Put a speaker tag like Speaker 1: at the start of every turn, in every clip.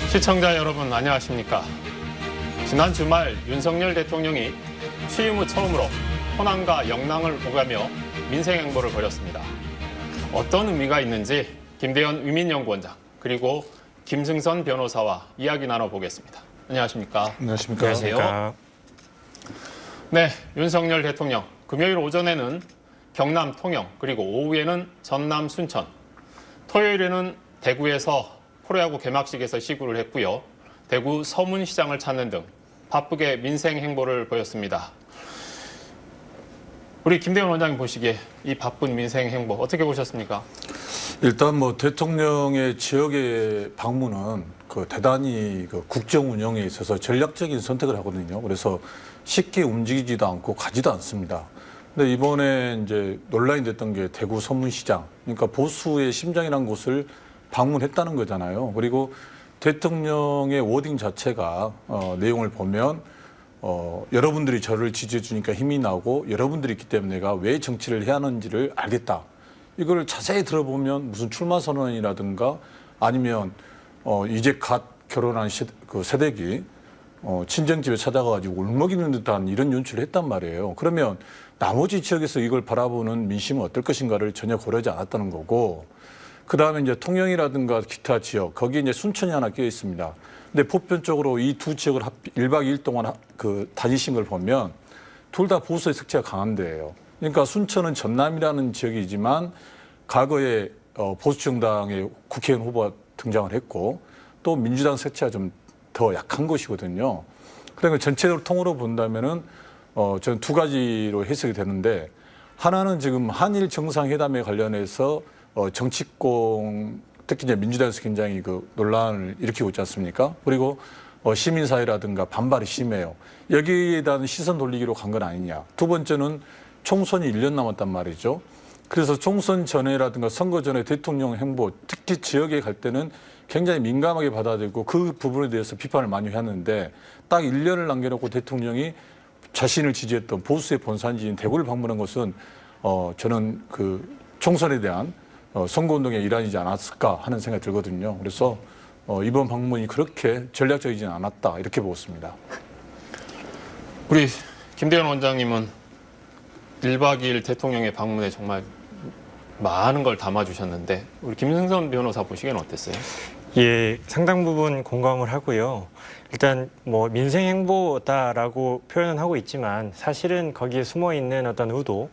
Speaker 1: 시청자 여러분 안녕하십니까? 지난 주말 윤석열 대통령이 취임 후 처음으로 호남과 영남을 오가며 민생 행보를 벌였습니다. 어떤 의미가 있는지 김대현 위민연구원장 그리고 김승선 변호사와 이야기 나눠보겠습니다. 안녕하십니까?
Speaker 2: 안녕하십니까?
Speaker 1: 안녕하세요. 네, 윤석열 대통령 금요일 오전에는 경남 통영 그리고 오후에는 전남 순천, 토요일에는 대구에서 프로야구 개막식에서 시구를 했고요. 대구 서문시장을 찾는 등 바쁘게 민생 행보를 보였습니다. 우리 김대현 원장님 보시기에 이 바쁜 민생 행보 어떻게 보셨습니까?
Speaker 2: 일단 뭐 대통령의 지역의 방문은 대단히 국정 운영에 있어서 전략적인 선택을 하거든요. 그래서 쉽게 움직이지도 않고 가지도 않습니다. 근데 이번에 이제 논란이 됐던 게 대구 서문시장, 그러니까 보수의 심장이라는 곳을 방문했다는 거잖아요. 그리고 대통령의 워딩 자체가 내용을 보면 여러분들이 저를 지지해 주니까 힘이 나고 여러분들이 있기 때문에 내가 왜 정치를 해야 하는지를 알겠다. 이걸 자세히 들어보면 무슨 출마 선언이라든가 아니면 이제 갓 결혼한 세대기 친정집에 찾아가가지고 울먹이는 듯한 이런 연출을 했단 말이에요. 그러면 나머지 지역에서 이걸 바라보는 민심은 어떨 것인가를 전혀 고려하지 않았다는 거고, 그 다음에 이제 통영이라든가 기타 지역, 거기에 이제 순천이 하나 끼어 있습니다. 근데 보편적으로 이 두 지역을 1박 2일 동안 다니신 걸 보면 둘 다 보수의 색채가 강한 데예요. 그러니까 순천은 전남이라는 지역이지만 과거에 보수정당의 국회의원 후보가 등장을 했고 또 민주당 색채가 좀 더 약한 것이거든요. 그러니까 전체적으로 통으로 본다면은 저는 두 가지로 해석이 되는데, 하나는 지금 한일 정상회담에 관련해서 정치공, 특히 이제 민주당에서 굉장히 논란을 일으키고 있지 않습니까? 그리고 시민사회라든가 반발이 심해요. 여기에 대한 시선 돌리기로 간 건 아니냐. 두 번째는 총선이 1년 남았단 말이죠. 그래서 총선 전에라든가 선거 전에 대통령 행보, 특히 지역에 갈 때는 굉장히 민감하게 받아들이고 그 부분에 대해서 비판을 많이 했는데, 딱 1년을 남겨놓고 대통령이 자신을 지지했던 보수의 본산지인 대구를 방문한 것은 저는 총선에 대한 선거운동의 일환이지 않았을까 하는 생각이 들거든요. 그래서 이번 방문이 그렇게 전략적이지는 않았다 이렇게 보았습니다.
Speaker 1: 우리 김대현 원장님은 1박 2일 대통령의 방문에 정말 많은 걸 담아주셨는데 우리 김승선 변호사 보시기에는 어땠어요?
Speaker 3: 예, 상당 부분 공감을 하고요. 일단 뭐 민생 행보다라고 표현은 하고 있지만 사실은 거기에 숨어 있는 어떤 의도,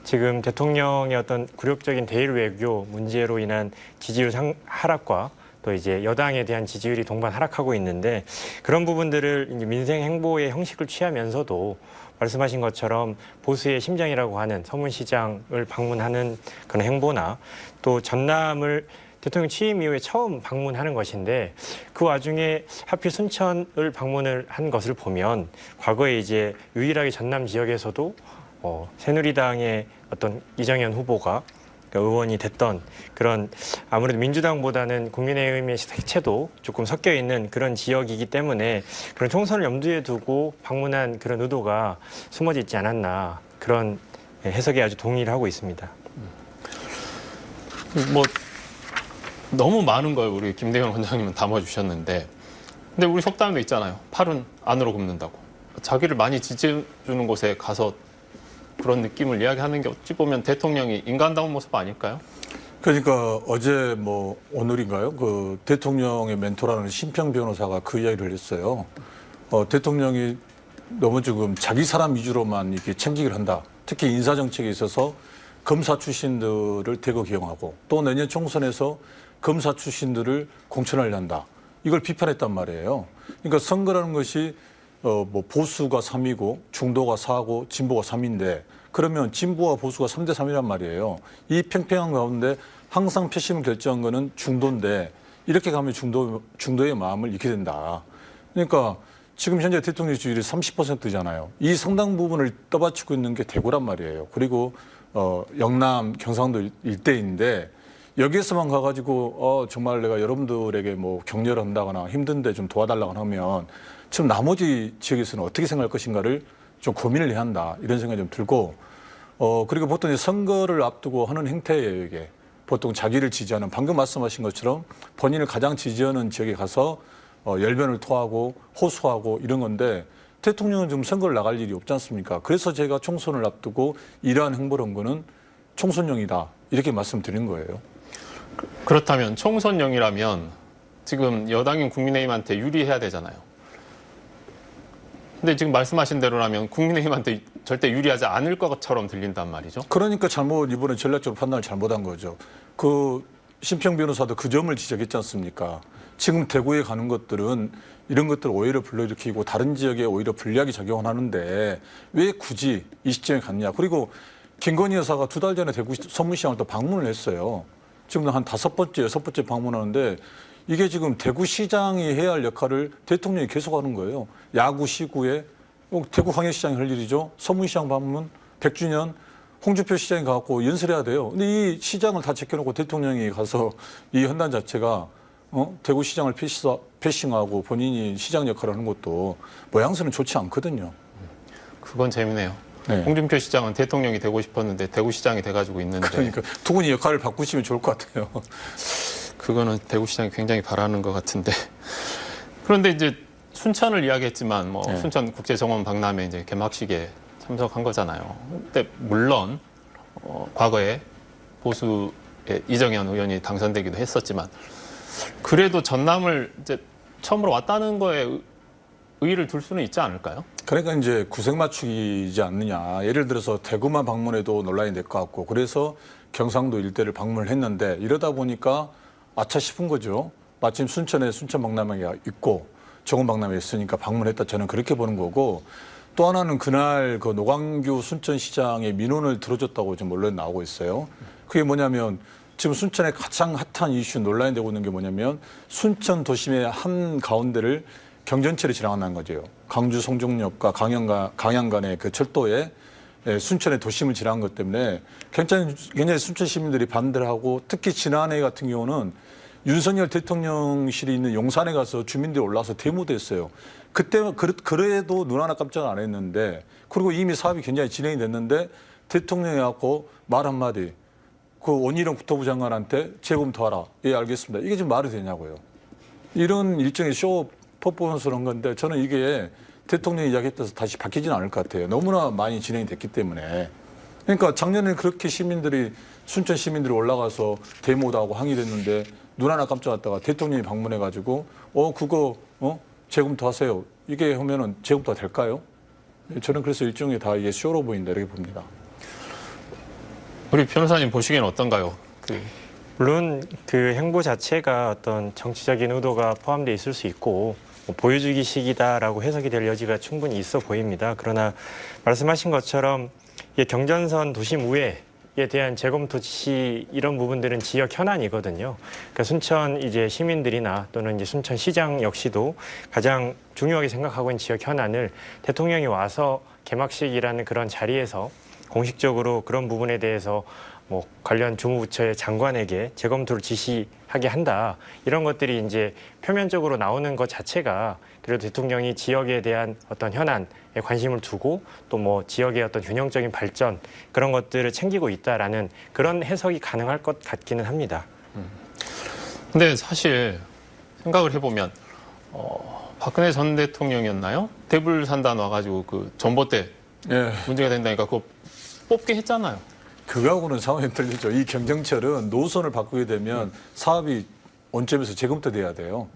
Speaker 3: 지금 대통령의 어떤 굴욕적인 대일 외교 문제로 인한 지지율 하락과 또 이제 여당에 대한 지지율이 동반 하락하고 있는데, 그런 부분들을 이제 민생 행보의 형식을 취하면서도 말씀하신 것처럼 보수의 심장이라고 하는 서문시장을 방문하는 그런 행보나 또 전남을 대통령 취임 이후에 처음 방문하는 것인데, 그 와중에 하필 순천을 방문을 한 것을 보면 과거에 이제 유일하게 전남 지역에서도 새누리당의 어떤 이정현 후보가 의원이 됐던 그런, 아무래도 민주당보다는 국민의힘의 색채도 조금 섞여 있는 그런 지역이기 때문에 그런 총선을 염두에 두고 방문한 그런 의도가 숨어져 있지 않았나, 그런 해석에 아주 동의를 하고 있습니다.
Speaker 1: 뭐 너무 많은 걸 우리 김대현 원장님은 담아주셨는데, 근데 우리 속담도 있잖아요. 팔은 안으로 굽는다고. 자기를 많이 지지해주는 곳에 가서 그런 느낌을 이야기하는 게 어찌 보면 대통령이 인간다운 모습 아닐까요?
Speaker 2: 그러니까 어제 오늘인가요? 대통령의 멘토라는 심평 변호사가 그 이야기를 했어요. 대통령이 너무 지금 자기 사람 위주로만 이렇게 챙기기를 한다. 특히 인사 정책에 있어서 검사 출신들을 대거 기용하고 또 내년 총선에서 검사 출신들을 공천하려 한다. 이걸 비판했단 말이에요. 그러니까 선거라는 것이 보수가 3이고 중도가 4고 진보가 3인데, 그러면 진보와 보수가 3대 3이란 말이에요. 이 팽팽한 가운데 항상 표심을 결정한 거는 중도인데, 이렇게 가면 중도의 마음을 잃게 된다. 그러니까 지금 현재 대통령 지지율이 30%잖아요. 이 상당 부분을 떠받치고 있는 게 대구란 말이에요. 그리고 영남, 경상도 일대인데, 여기에서만 가가지고 정말 내가 여러분들에게 격려를 한다거나 힘든데 좀 도와달라고 하면 지금 나머지 지역에서는 어떻게 생각할 것인가를 좀 고민을 해야 한다, 이런 생각이 좀 들고, 그리고 보통 이제 선거를 앞두고 하는 행태예요, 이게. 보통 자기를 지지하는, 방금 말씀하신 것처럼 본인을 가장 지지하는 지역에 가서 열변을 토하고 호소하고 이런 건데 대통령은 지금 선거를 나갈 일이 없지 않습니까? 그래서 제가 총선을 앞두고 이러한 행보를 한 거는 총선용이다 이렇게 말씀드린 거예요.
Speaker 1: 그렇다면 총선용이라면 지금 여당인 국민의힘한테 유리해야 되잖아요. 근데 지금 말씀하신 대로라면 국민의힘한테 절대 유리하지 않을 것처럼 들린단 말이죠.
Speaker 2: 그러니까 이번에 전략적으로 판단을 잘못한 거죠. 그 심평 변호사도 그 점을 지적했지 않습니까? 지금 대구에 가는 것들은 이런 것들 오히려 불러일으키고 다른 지역에 오히려 불리하게 작용하는데 왜 굳이 이 시점에 갔냐. 그리고 김건희 여사가 2달 전에 대구 서문시장을 또 방문을 했어요. 지금 한 5번째, 6번째 방문하는데 이게 지금 대구시장이 해야 할 역할을 대통령이 계속하는 거예요. 야구 시구에 대구 광역시장이 할 일이죠. 서문시장 방문 100주년 홍준표 시장이 가고 연설해야 돼요. 근데 이 시장을 다 제껴놓고 대통령이 가서 이 헌단 자체가 대구시장을 패싱하고 본인이 시장 역할을 하는 것도 모양새는 좋지 않거든요.
Speaker 1: 그건 재미네요.
Speaker 2: 네.
Speaker 1: 홍준표 시장은 대통령이 되고 싶었는데 대구시장이 돼가지고 있는데
Speaker 2: 그러니까 두 분이 역할을 바꾸시면 좋을 것 같아요.
Speaker 1: 그거는 대구시장이 굉장히 바라는 것 같은데. 그런데 이제 순천을 이야기했지만 뭐
Speaker 2: 네.
Speaker 1: 순천 국제정원 박람회 이제 개막식에 참석한 거잖아요. 근데 물론 과거에 보수의 이정현 의원이 당선되기도 했었지만 그래도 전남을 이제 처음으로 왔다는 거에 의의를 둘 수는 있지 않을까요?
Speaker 2: 그러니까 이제 구색 맞추기지 않느냐. 예를 들어서 대구만 방문해도 논란이 될 것 같고 그래서 경상도 일대를 방문을 했는데 이러다 보니까 아차 싶은 거죠. 마침 순천에 순천 박람회가 있고 정원 박람회 있으니까 방문했다. 저는 그렇게 보는 거고 또 하나는 그날 그 노광규 순천시장의 민원을 들어줬다고 지금 언론에 나오고 있어요. 그게 뭐냐면 지금 순천의 가장 핫한 이슈 논란이 되고 있는 게 뭐냐면 순천 도심의 한 가운데를 경전철이 지나간다는 거죠. 광주 송정역과 강양 간의 그 철도에 순천의 도심을 지나간 것 때문에 굉장히 순천 시민들이 반대를 하고 특히 지난해 같은 경우는 윤석열 대통령실이 있는 용산에 가서 주민들이 올라와서 데모도 했어요. 그때 그래도 눈 하나 깜짝 안 했는데 그리고 이미 사업이 굉장히 진행이 됐는데 대통령이 갖고 말 한마디 그 원희룡 국토부 장관한테 재검토하라. 예, 알겠습니다. 이게 지금 말이 되냐고요. 이런 일종의 쇼 퍼포먼스를 한 건데 저는 이게 대통령이 이야기했다서 다시 바뀌지는 않을 것 같아요. 너무나 많이 진행이 됐기 때문에. 그러니까 작년에 그렇게 순천 시민들이 올라가서 데모도 하고 항의됐는데 눈 하나 깜짝했다가 대통령이 방문해가지고 그거 재검토하세요. 이게 하면은 재검토가 될까요? 저는 그래서 일종의 다 이게 쇼로 보인다 이렇게 봅니다.
Speaker 1: 우리 변호사님 보시기에는 어떤가요?
Speaker 3: 물론 그 행보 자체가 어떤 정치적인 의도가 포함되어 있을 수 있고 보여주기식이다라고 해석이 될 여지가 충분히 있어 보입니다. 그러나 말씀하신 것처럼 경전선 도심 우회에 대한 재검토 지시 이런 부분들은 지역 현안이거든요. 그러니까 순천 이제 시민들이나 또는 이제 순천 시장 역시도 가장 중요하게 생각하고 있는 지역 현안을 대통령이 와서 개막식이라는 그런 자리에서 공식적으로 그런 부분에 대해서 뭐 관련 주무부처의 장관에게 재검토를 지시하게 한다. 이런 것들이 이제 표면적으로 나오는 것 자체가 그래도 대통령이 지역에 대한 어떤 현안에 관심을 두고 또 뭐 지역의 어떤 균형적인 발전 그런 것들을 챙기고 있다라는 그런 해석이 가능할 것 같기는 합니다.
Speaker 1: 근데 사실 생각을 해보면 박근혜 전 대통령이었나요? 대불산단 와가지고 그 전봇대
Speaker 2: 예.
Speaker 1: 문제가 된다니까 그거 뽑게 했잖아요.
Speaker 2: 그거하고는 상황이 틀리죠. 이 경정철은 노선을 바꾸게 되면 사업이 원점에서 재검토돼야 돼요.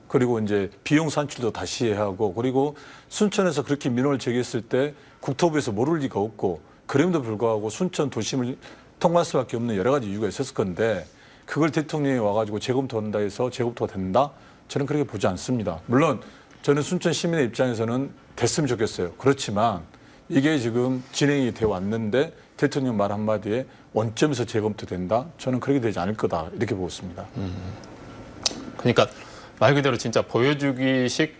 Speaker 2: 그리고 이제 비용 산출도 다시 해야 하고 그리고 순천에서 그렇게 민원을 제기했을 때 국토부에서 모를 리가 없고 그럼에도 불구하고 순천 도심을 통과할 수밖에 없는 여러 가지 이유가 있었을 건데 그걸 대통령이 와가지고 재검토한다 해서 재검토가 된다? 저는 그렇게 보지 않습니다. 물론 저는 순천 시민의 입장에서는 됐으면 좋겠어요. 그렇지만 이게 지금 진행이 되어 왔는데 대통령 말 한마디에 원점에서 재검토된다? 저는 그렇게 되지 않을 거다 이렇게 보고 있습니다.
Speaker 1: 그러니까 말 그대로 진짜 보여주기식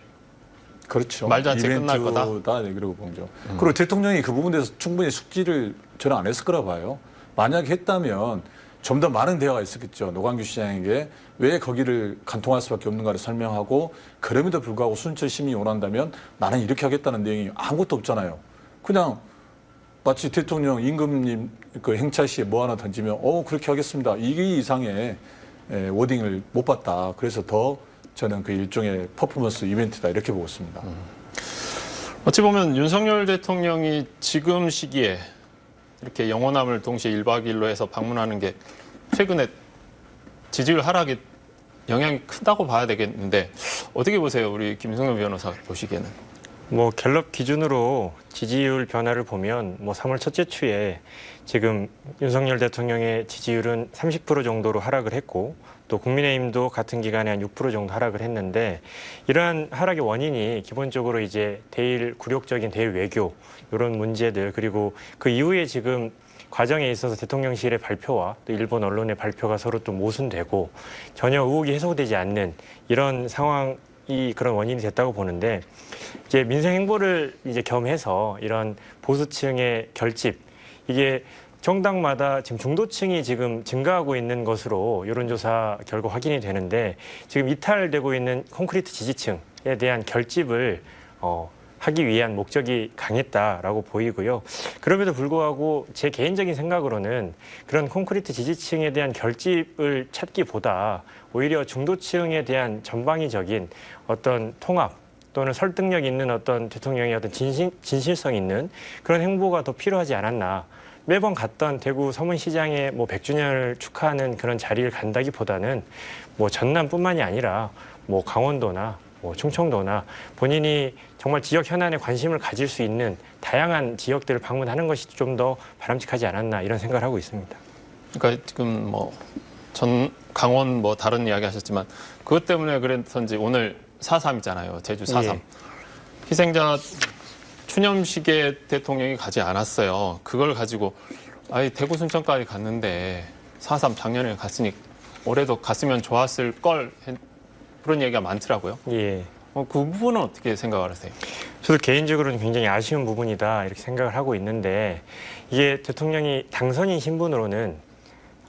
Speaker 2: 그렇죠.
Speaker 1: 말도 안 채 끝날 거다.
Speaker 2: 그러고 보죠. 그리고 대통령이 그 부분에 대해서 충분히 숙지를 저는 안 했을 거라 봐요. 만약에 했다면 좀 더 많은 대화가 있었겠죠. 노광규 시장에게 왜 거기를 간통할 수밖에 없는가를 설명하고 그럼에도 불구하고 순천 시민이 원한다면 나는 이렇게 하겠다는 내용이 아무것도 없잖아요. 그냥 마치 대통령 임금님 그 행차 시에 뭐 하나 던지면 그렇게 하겠습니다. 이 이상의 워딩을 못 봤다. 그래서 더 저는 그 일종의 퍼포먼스 이벤트다 이렇게 보고 있습니다.
Speaker 1: 어찌 보면 윤석열 대통령이 지금 시기에 이렇게 영호남을 동시에 1박 2일로 해서 방문하는 게 최근에 지지율 하락에 영향이 크다고 봐야 되겠는데 어떻게 보세요? 우리 김승현 변호사 보시기에는.
Speaker 3: 뭐 갤럽 기준으로 지지율 변화를 보면 뭐 3월 첫째 주에 지금 윤석열 대통령의 지지율은 30% 정도로 하락을 했고 또 국민의힘도 같은 기간에 한 6% 정도 하락을 했는데 이러한 하락의 원인이 기본적으로 이제 대일 굴욕적인 대일 외교 이런 문제들 그리고 그 이후에 지금 과정에 있어서 대통령실의 발표와 또 일본 언론의 발표가 서로 또 모순되고 전혀 의혹이 해소되지 않는 이런 상황이 그런 원인이 됐다고 보는데 이제 민생 행보를 이제 겸해서 이런 보수층의 결집 이게 정당마다 지금 중도층이 지금 증가하고 있는 것으로 여론조사 결과 확인이 되는데 지금 이탈되고 있는 콘크리트 지지층에 대한 결집을 하기 위한 목적이 강했다라고 보이고요. 그럼에도 불구하고 제 개인적인 생각으로는 그런 콘크리트 지지층에 대한 결집을 찾기보다 오히려 중도층에 대한 전방위적인 어떤 통합 또는 설득력 있는 어떤 대통령의 어떤 진실성 있는 그런 행보가 더 필요하지 않았나. 매번 갔던 대구 서문시장의 뭐 100주년을 축하하는 그런 자리를 간다기보다는 뭐 전남뿐만이 아니라 뭐 강원도나 뭐 충청도나 본인이 정말 지역 현안에 관심을 가질 수 있는 다양한 지역들을 방문하는 것이 좀 더 바람직하지 않았나 이런 생각을 하고 있습니다.
Speaker 1: 그러니까 지금 뭐 강원 뭐 다른 이야기 하셨지만 그것 때문에 그랬던지 오늘 4.3이잖아요. 제주 4.3.
Speaker 3: 예.
Speaker 1: 희생자 추념식에 대통령이 가지 않았어요. 그걸 가지고 대구 순천까지 갔는데 4.3 작년에 갔으니 올해도 갔으면 좋았을 걸 그런 얘기가 많더라고요.
Speaker 3: 예.
Speaker 1: 그 부분은 어떻게 생각을 하세요?
Speaker 3: 저도 개인적으로는 굉장히 아쉬운 부분이다 이렇게 생각을 하고 있는데 이게 대통령이 당선인 신분으로는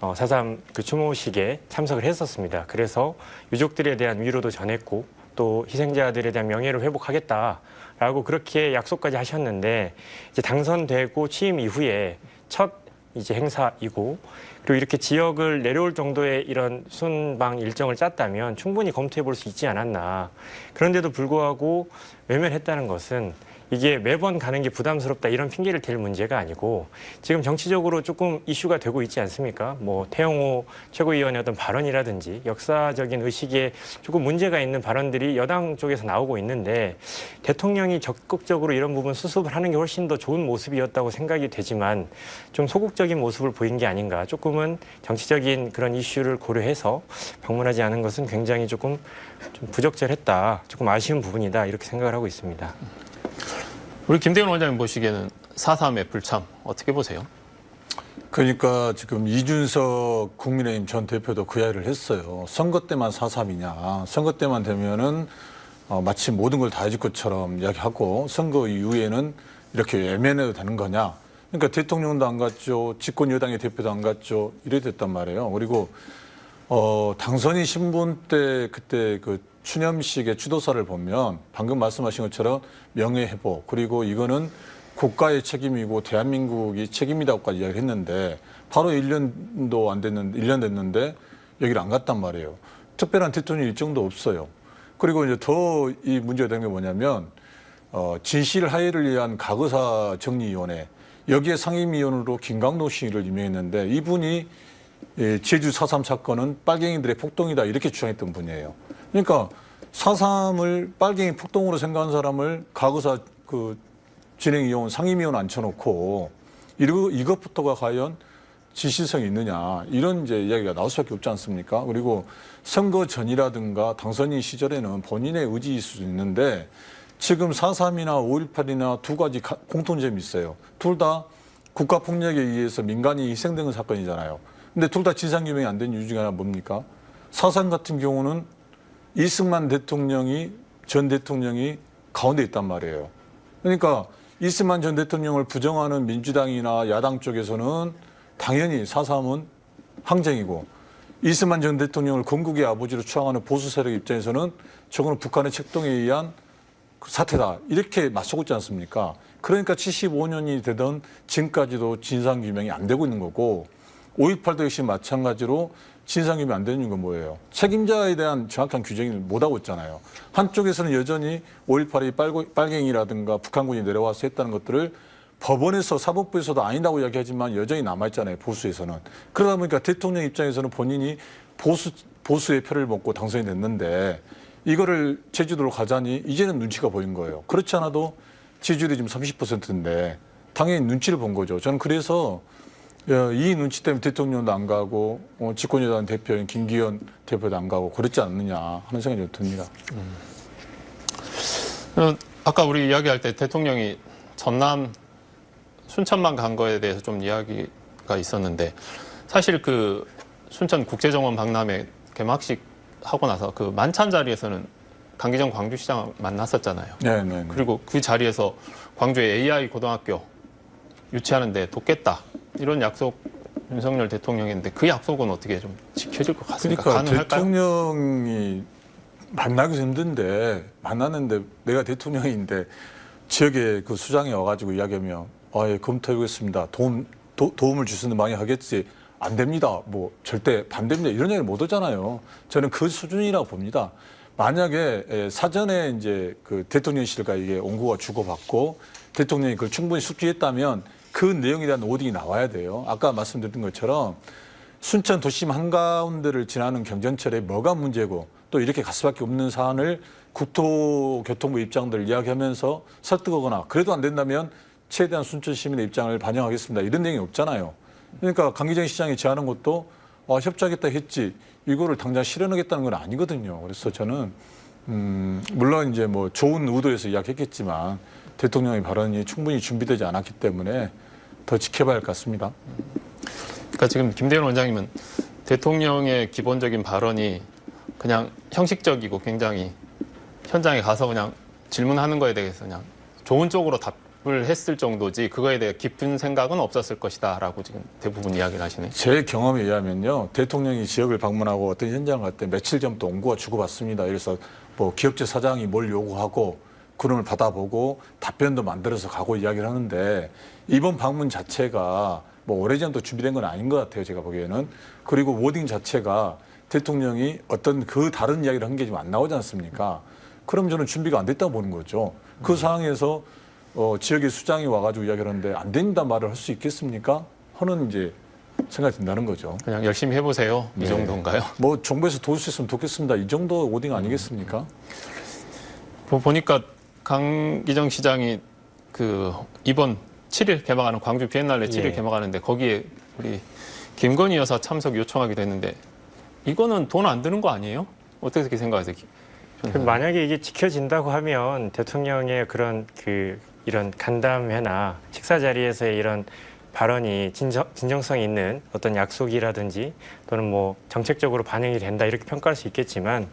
Speaker 3: 4.3 그 추모식에 참석을 했었습니다. 그래서 유족들에 대한 위로도 전했고 또 희생자들에 대한 명예를 회복하겠다라고 그렇게 약속까지 하셨는데 이제 당선되고 취임 이후에 첫 이제 행사이고 그리고 이렇게 지역을 내려올 정도의 이런 순방 일정을 짰다면 충분히 검토해 볼 수 있지 않았나. 그런데도 불구하고 외면했다는 것은 이게 매번 가는 게 부담스럽다 이런 핑계를 댈 문제가 아니고 지금 정치적으로 조금 이슈가 되고 있지 않습니까? 뭐 태영호 최고위원의 어떤 발언이라든지 역사적인 의식에 조금 문제가 있는 발언들이 여당 쪽에서 나오고 있는데 대통령이 적극적으로 이런 부분 수습을 하는 게 훨씬 더 좋은 모습이었다고 생각이 되지만 좀 소극적인 모습을 보인 게 아닌가. 조금은 정치적인 그런 이슈를 고려해서 방문하지 않은 것은 굉장히 조금 좀 부적절했다. 조금 아쉬운 부분이다. 이렇게 생각을 하고 있습니다.
Speaker 1: 우리 김대현 원장님 보시기에는 4.3의 불참 어떻게 보세요?
Speaker 2: 그러니까 지금 이준석 국민의힘 전 대표도 그 이야기를 했어요. 선거 때만 4.3이냐. 선거 때만 되면은 마치 모든 걸 다 해줄 것처럼 이야기하고 선거 이후에는 이렇게 외면해도 되는 거냐. 그러니까 대통령도 안 갔죠. 집권 여당의 대표도 안 갔죠. 이래 됐단 말이에요. 그리고 당선인 신분 때 그때 그 추념식의 추도사를 보면 방금 말씀하신 것처럼 명예회복 그리고 이거는 국가의 책임이고 대한민국이 책임이다고까지 이야기를 했는데 바로 1년도 안 됐는데 1년 됐는데 여기를 안 갔단 말이에요. 특별한 대통령 일정도 없어요. 그리고 이제 더 이 문제가 되는 게 뭐냐면 진실 하해를 위한 가거사 정리위원회 여기에 상임위원으로 김강도 씨를 임명했는데 이분이 제주 4.3 사건은 빨갱이들의 폭동이다 이렇게 주장했던 분이에요. 그러니까 4.3을 빨갱이 폭동으로 생각한 사람을 가거사 그 진행위원 상임위원 앉혀놓고 이것부터가 과연 지시성이 있느냐 이런 이제 이야기가 나올 수밖에 없지 않습니까? 그리고 선거 전이라든가 당선인 시절에는 본인의 의지일 수도 있는데 지금 4.3이나 5.18이나 두 가지 공통점이 있어요. 둘 다 국가폭력에 의해서 민간이 희생된 사건이잖아요. 근데 둘 다 진상규명이 안 된 이유 중에 하나 뭡니까? 4.3 같은 경우는 이승만 전 대통령이 가운데 있단 말이에요. 그러니까 이승만 전 대통령을 부정하는 민주당이나 야당 쪽에서는 당연히 4.3은 항쟁이고 이승만 전 대통령을 건국의 아버지로 추앙하는 보수 세력 입장에서는 저거는 북한의 책동에 의한 사태다. 이렇게 맞서고 있지 않습니까? 그러니까 75년이 되던 지금까지도 진상규명이 안 되고 있는 거고 5.18도 역시 마찬가지로 진상규명 안 되는 건 뭐예요? 책임자에 대한 정확한 규정을 못하고 있잖아요. 한쪽에서는 여전히 5.18이 빨갱이라든가 북한군이 내려와서 했다는 것들을 법원에서 사법부에서도 아니라고 이야기하지만 여전히 남아있잖아요. 보수에서는. 그러다 보니까 대통령 입장에서는 본인이 보수의 표를 먹고 당선이 됐는데 이거를 제주도로 가자니 이제는 눈치가 보인 거예요. 그렇지 않아도 지지율이 지금 30%인데 당연히 눈치를 본 거죠. 저는 그래서 이 눈치 때문에 대통령도 안 가고 집권여당 대표인 김기현 대표도 안 가고 그렇지 않느냐 하는 생각이 좀 듭니다.
Speaker 1: 아까 우리 이야기할 때 대통령이 전남 순천만 간 거에 대해서 좀 이야기가 있었는데 사실 그 순천 국제정원 박람회 개막식 하고 나서 그 만찬 자리에서는 강기정 광주시장 만났었잖아요.
Speaker 2: 네.
Speaker 1: 그리고 그 자리에서 광주에 AI 고등학교 유치하는데 돕겠다 이런 약속 윤석열 대통령인데 그 약속은 어떻게 좀 지켜질 것 같습니까?
Speaker 2: 그러니까
Speaker 1: 가능할까요?
Speaker 2: 대통령이 만나기도 힘든데 만났는데 내가 대통령인데 지역에 그 수장이 와가지고 이야기하면 예, 검토해보겠습니다. 도움을 줄 수는 많이 하겠지. 안 됩니다. 뭐 절대 반대입니다. 이런 얘기를 못 하잖아요. 저는 그 수준이라고 봅니다. 만약에 사전에 이제 그 대통령실과 이게 원고가 주고받고 대통령이 그걸 충분히 숙지했다면 그 내용에 대한 오딩이 나와야 돼요. 아까 말씀드린 것처럼 순천 도심 한가운데를 지나는 경전철에 뭐가 문제고 또 이렇게 갈 수밖에 없는 사안을 국토교통부 입장들을 이야기하면서 설득하거나 그래도 안 된다면 최대한 순천 시민의 입장을 반영하겠습니다. 이런 내용이 없잖아요. 그러니까 강기정 시장이 제안한 것도 협조하겠다 했지 이거를 당장 실현하겠다는 건 아니거든요. 그래서 저는 물론 이제 뭐 좋은 의도에서 이야기했겠지만 대통령의 발언이 충분히 준비되지 않았기 때문에 더 지켜봐야 할 것 같습니다.
Speaker 1: 그러니까 지금 김대현 원장님은 대통령의 기본적인 발언이 그냥 형식적이고 굉장히 현장에 가서 그냥 질문하는 거에 대해서 그냥 좋은 쪽으로 답을 했을 정도지 그거에 대해 깊은 생각은 없었을 것이다라고 지금 대부분 이야기를 하시네요.
Speaker 2: 제 경험에 의하면요. 대통령이 지역을 방문하고 어떤 현장을 갈 때 며칠 전부터 원고가 주고받습니다. 그래서 뭐 기업체 사장이 뭘 요구하고 그름을 받아보고 답변도 만들어서 가고 이야기를 하는데 이번 방문 자체가 뭐 오래전부터 준비된 건 아닌 것 같아요. 제가 보기에는. 그리고 워딩 자체가 대통령이 어떤 그 다른 이야기를 한 게 지금 안 나오지 않습니까? 그럼 저는 준비가 안 됐다고 보는 거죠. 그 상황에서 지역의 수장이 와가지고 이야기를 하는데 안 된다 말을 할 수 있겠습니까? 하는 이제 생각이 든다는 거죠.
Speaker 1: 그냥 열심히 해보세요. 이
Speaker 2: 네.
Speaker 1: 정도인가요?
Speaker 2: 뭐 정부에서 도울 수 있으면 좋겠습니다. 이 정도 워딩 아니겠습니까?
Speaker 1: 보니까 강기정 시장이 그 이번 7일 개막하는 광주 비엔날레 7일
Speaker 3: 예.
Speaker 1: 개막하는데 거기에 우리 김건희 여사 참석 요청하기도 했는데 이거는 돈 안 드는 거 아니에요? 어떻게 생각하세요?
Speaker 3: 만약에 이게 지켜진다고 하면 대통령의 그런 이런 간담회나 식사 자리에서의 이런 발언이 진정성 있는 어떤 약속이라든지 또는 뭐 정책적으로 반영이 된다 이렇게 평가할 수 있겠지만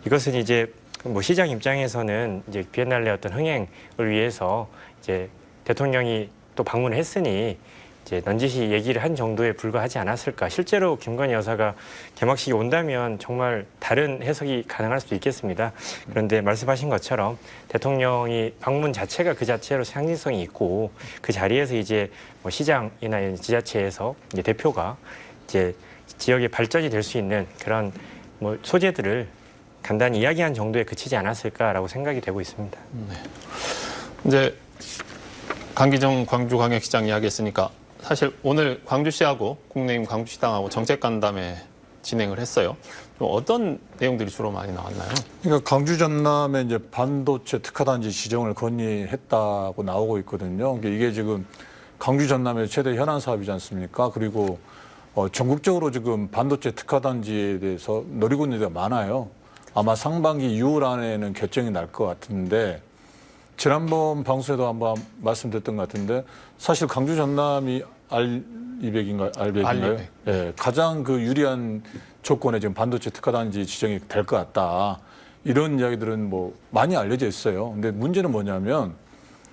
Speaker 3: 이것은 이제 뭐 시장 입장에서는 이제 비엔날레 어떤 흥행을 위해서 이제 대통령이 또 방문을 했으니 이제 넌지시 얘기를 한 정도에 불과하지 않았을까. 실제로 김건희 여사가 개막식에 온다면 정말 다른 해석이 가능할 수도 있겠습니다. 그런데 말씀하신 것처럼 대통령이 방문 자체가 그 자체로 상징성이 있고 그 자리에서 이제 뭐 시장이나 지자체에서 이제 대표가 이제 지역의 발전이 될 수 있는 그런 뭐 소재들을 간단히 이야기한 정도에 그치지 않았을까라고 생각이 되고 있습니다.
Speaker 1: 이제 강기정 광주광역시장 이야기했으니까 사실 오늘 광주시하고 국내임 광주시당하고 정책 간담회 진행을 했어요. 좀 어떤 내용들이 주로 많이 나왔나요?
Speaker 2: 그러니까 광주 전남에 이제 반도체 특화단지 지정을 건의했다고 나오고 있거든요. 그러니까 이게 지금 광주 전남의 최대 현안 사업이지 않습니까? 그리고 전국적으로 지금 반도체 특화단지에 대해서 노리고 있는 데가 많아요. 아마 상반기 6월 안에는 결정이 날 것 같은데 지난번 방송에도 한번 말씀드렸던 것 같은데 사실 광주 전남이 R200인가요? R100인가요? 예, 가장 그 유리한 조건에 지금 반도체 특화단지 지정이 될 것 같다. 이런 이야기들은 뭐 많이 알려져 있어요. 근데 문제는 뭐냐면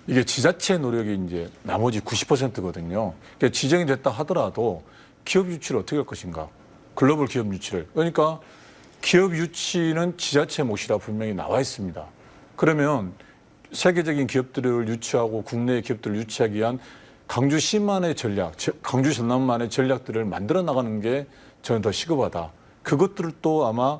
Speaker 2: 이게 지자체 노력이 이제 나머지 90%거든요. 그러니까 지정이 됐다 하더라도 기업 유치를 어떻게 할 것인가? 글로벌 기업 유치를. 그러니까 기업 유치는 지자체 몫이라 분명히 나와 있습니다. 그러면 세계적인 기업들을 유치하고 국내 기업들을 유치하기 위한 광주시만의 전략, 광주 전남만의 전략들을 만들어 나가는 게 저는 더 시급하다. 그것들도 아마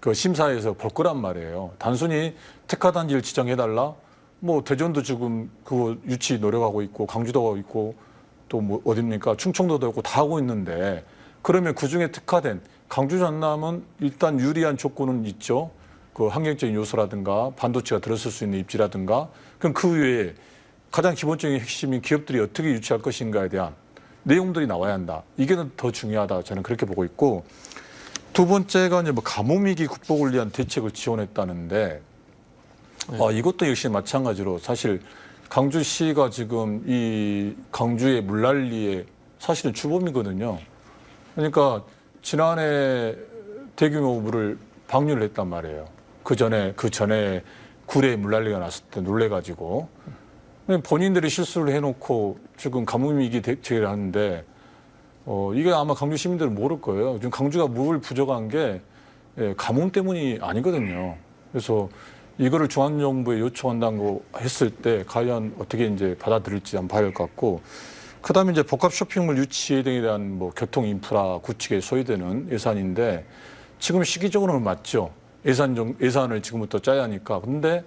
Speaker 2: 그 심사에서 볼 거란 말이에요. 단순히 특화단지를 지정해달라. 뭐 대전도 지금 그거 유치 노력하고 있고 강주도 하고 있고 또 뭐 어딥니까 충청도도 있고 다 하고 있는데 그러면 그 중에 특화된 강주 전남은 일단 유리한 조건은 있죠. 그 환경적인 요소라든가 반도체가 들어설 수 있는 입지라든가 그럼 그 외에 가장 기본적인 핵심인 기업들이 어떻게 유치할 것인가에 대한 내용들이 나와야 한다. 이게 더 중요하다. 저는 그렇게 보고 있고 두 번째가 이제 뭐 가뭄위기 극복을 위한 대책을 지원했다는데 이것도 역시 마찬가지로 사실 강주시가 지금 이 강주의 물난리의 사실은 주범이거든요. 그러니까 지난해 대규모 물을 방류를 했단 말이에요. 그 전에 구례에 물난리가 났을 때 놀래가지고 본인들이 실수를 해놓고 지금 가뭄위기 대책을 하는데 이게 아마 강주 시민들은 모를 거예요. 지금 강주가 물 부족한 게 가뭄 때문이 아니거든요. 그래서 이거를 중앙정부에 요청한다고 했을 때 과연 어떻게 이제 받아들일지 한번 봐야 할 것 같고, 그다음에 이제 복합 쇼핑몰 유치 등에 대한 뭐 교통 인프라 구축에 소요되는 예산인데 지금 시기적으로는 맞죠. 예산을 지금부터 짜야 하니까. 근데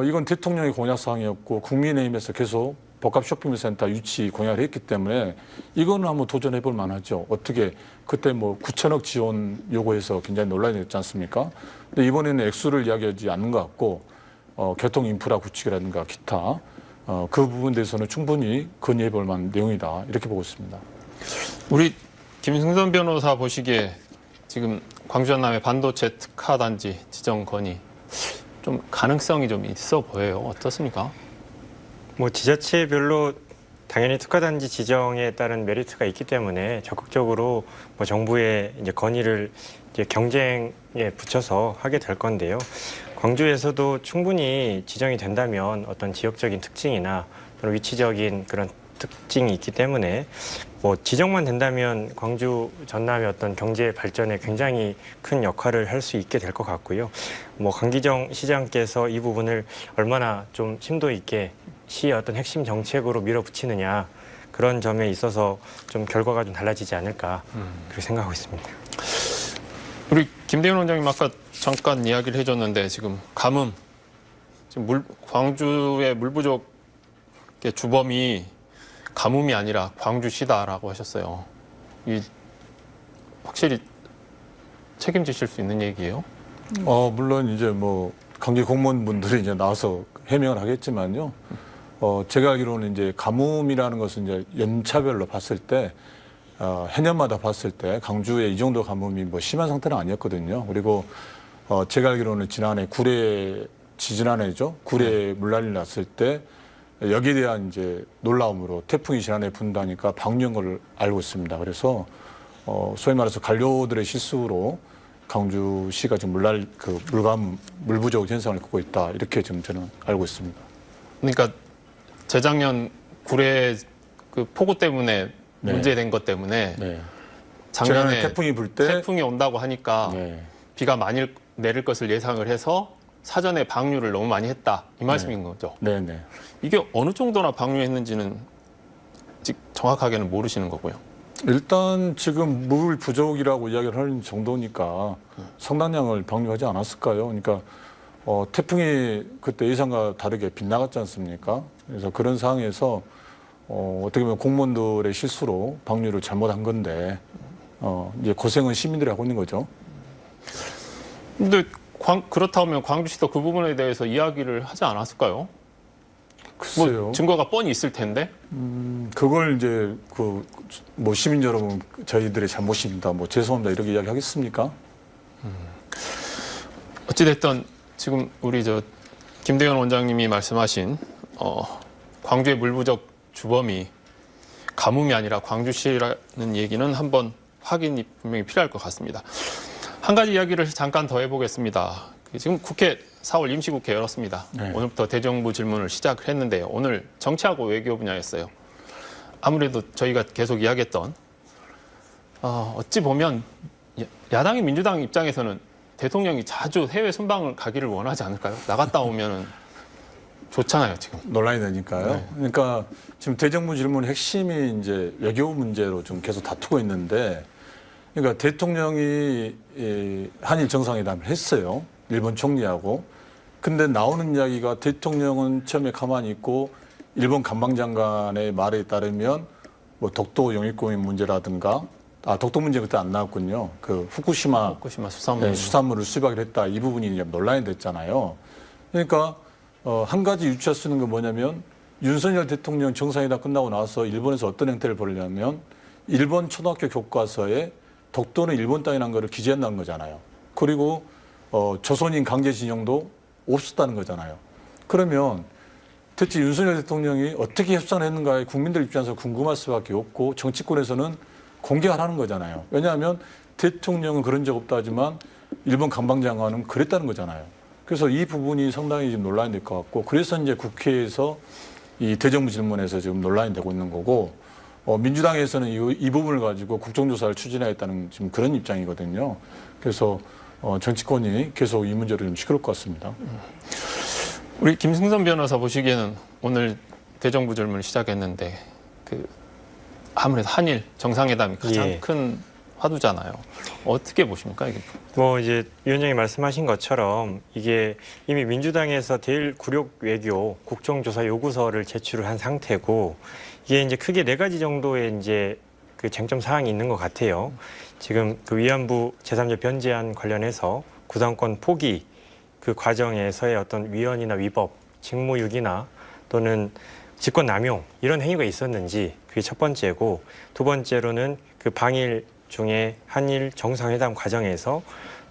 Speaker 2: 이건 대통령의 공약 사항이었고 국민의힘에서 계속 복합 쇼핑몰 센터 유치 공약을 했기 때문에 이거는 한번 도전해 볼 만하죠. 어떻게 그때 뭐 9천억 지원 요구해서 굉장히 논란이 됐지 않습니까? 근데 이번에는 액수를 이야기하지 않는 것 같고 교통 인프라 구축이라든가 기타 그 부분에 대해서는 충분히 건의해 볼 만한 내용이다. 이렇게 보고 있습니다.
Speaker 1: 우리 김승선 변호사 보시기에 지금 광주 전남의 반도체 특화 단지 지정 건의 좀 가능성이 좀 있어 보여요. 어떻습니까?
Speaker 3: 뭐 지자체별로 당연히 특화단지 지정에 따른 메리트가 있기 때문에 적극적으로 뭐 정부의 이제 건의를 이제 경쟁에 붙여서 하게 될 건데요. 광주에서도 충분히 지정이 된다면 어떤 지역적인 특징이나 또는 위치적인 그런 특징이 있기 때문에 뭐 지정만 된다면 광주 전남의 어떤 경제 발전에 굉장히 큰 역할을 할 수 있게 될 것 같고요. 뭐 강기정 시장께서 이 부분을 얼마나 좀 심도 있게 시의 어떤 핵심 정책으로 밀어붙이느냐 그런 점에 있어서 좀 결과가 좀 달라지지 않을까 그렇게 생각하고 있습니다.
Speaker 1: 우리 김대현 원장님 아까 잠깐 이야기를 해줬는데 지금 가뭄, 지금 광주의 물 부족의 주범이 가뭄이 아니라 광주시다라고 하셨어요. 이 확실히 책임지실 수 있는 얘기예요?
Speaker 2: 물론 이제 뭐 강기 공무원분들이 이제 나와서 해명을 하겠지만요. 제가 알기로는 이제 가뭄이라는 것은 이제 연차별로 봤을 때 해년마다 봤을 때 강주에 이 정도 가뭄이 뭐 심한 상태는 아니었거든요. 그리고 제가 알기로는 지지난해죠. 구례에 물난리 났을 때 여기에 대한 이제 놀라움으로 태풍이 지난해 분다니까 방류한 걸 알고 있습니다. 그래서 소위 말해서 관료들의 실수로 강주시가 지금 물 부족 현상을 겪고 있다. 이렇게 지금 저는 알고 있습니다.
Speaker 1: 그러니까 재작년 구례 그 폭우 때문에
Speaker 2: 네.
Speaker 1: 문제된 것 때문에
Speaker 2: 네.
Speaker 1: 작년에
Speaker 2: 태풍이 불 때
Speaker 1: 태풍이 온다고 하니까
Speaker 2: 네.
Speaker 1: 비가 많이 내릴 것을 예상을 해서 사전에 방류를 너무 많이 했다. 이 말씀인 거죠.
Speaker 2: 네네.
Speaker 1: 이게 어느 정도나 방류했는지는 정확하게는 모르시는 거고요.
Speaker 2: 일단 지금 물 부족이라고 이야기를 하는 정도니까 상당량을 방류하지 않았을까요? 그러니까 태풍이 그때 예상과 다르게 빗나갔지 않습니까? 그래서 그런 상황에서 어떻게 보면 공무원들의 실수로 방류를 잘못한 건데 이제 고생은 시민들이 하고 있는 거죠.
Speaker 1: 근데 그렇다면 광주시도 그 부분에 대해서 이야기를 하지 않았을까요?
Speaker 2: 글쎄요.
Speaker 1: 뭐 증거가 뻔히 있을 텐데.
Speaker 2: 그걸 이제 뭐 시민 여러분 저희들의 잘못입니다. 뭐 죄송합니다 이렇게 이야기하겠습니까?
Speaker 1: 어찌됐든 지금 우리 김대현 원장님이 말씀하신 광주의 물 부족 주범이 가뭄이 아니라 광주시라는 얘기는 한번 확인이 분명히 필요할 것 같습니다. 한 가지 이야기를 잠깐 더 해보겠습니다. 지금 4월 임시국회 열었습니다.
Speaker 2: 네.
Speaker 1: 오늘부터 대정부 질문을 시작을 했는데요. 오늘 정치하고 외교 분야였어요. 아무래도 저희가 계속 이야기했던 어찌 보면 야당인 민주당 입장에서는 대통령이 자주 해외 순방을 가기를 원하지 않을까요? 나갔다 오면은 좋잖아요, 지금.
Speaker 2: 논란이 되니까요.
Speaker 1: 네.
Speaker 2: 그러니까 지금 대정부 질문 핵심이 이제 외교 문제로 좀 계속 다투고 있는데 그러니까 대통령이 한일 정상회담을 했어요. 일본 총리하고. 근데 나오는 이야기가 대통령은 처음에 가만히 있고 일본 관방장관의 말에 따르면 뭐 독도 영유권 문제라든가 독도 문제 그때 안 나왔군요. 그 후쿠시마
Speaker 1: 수산물.
Speaker 2: 수산물을 수입하기로 했다. 이 부분이 이제 논란이 됐잖아요. 그러니까 한 가지 유추할 수 있는 건 뭐냐면 윤석열 대통령 정상회담 끝나고 나서 일본에서 어떤 행태를 보이냐면 일본 초등학교 교과서에 독도는 일본 땅이라는 거를 기재한다는 거잖아요. 그리고 조선인 강제징용도 없었다는 거잖아요. 그러면 대체 윤석열 대통령이 어떻게 협상을 했는가에 국민들 입장에서 궁금할 수밖에 없고 정치권에서는 공개하라는 거잖아요. 왜냐하면 대통령은 그런 적 없다 하지만 일본 관방장관은 그랬다는 거잖아요. 그래서 이 부분이 상당히 지금 논란이 될 것 같고 그래서 이제 국회에서 이 대정부 질문에서 지금 논란이 되고 있는 거고 민주당에서는 이 부분을 가지고 국정조사를 추진하겠다는 지금 그런 입장이거든요. 그래서 정치권이 계속 이 문제를 좀 시끄러울 것 같습니다.
Speaker 1: 우리 김승선 변호사 보시기에는 오늘 대정부 질문을 시작했는데 아무래도 한일 정상회담이 가장
Speaker 3: 예.
Speaker 1: 큰 화두잖아요. 어떻게 보십니까? 이게?
Speaker 3: 뭐 이제 위원장이 말씀하신 것처럼 이게 이미 민주당에서 제1구력 외교 국정조사 요구서를 제출을 한 상태고 이게 이제 크게 4가지 정도의 이제 그 쟁점 사항이 있는 것 같아요. 지금 그 위안부 제3자 변제안 관련해서 구상권 포기 그 과정에서의 어떤 위헌이나 위법, 직무유기나 또는 직권 남용 이런 행위가 있었는지 그게 첫 번째고 두 번째로는 그 방일 중에 한일 정상회담 과정에서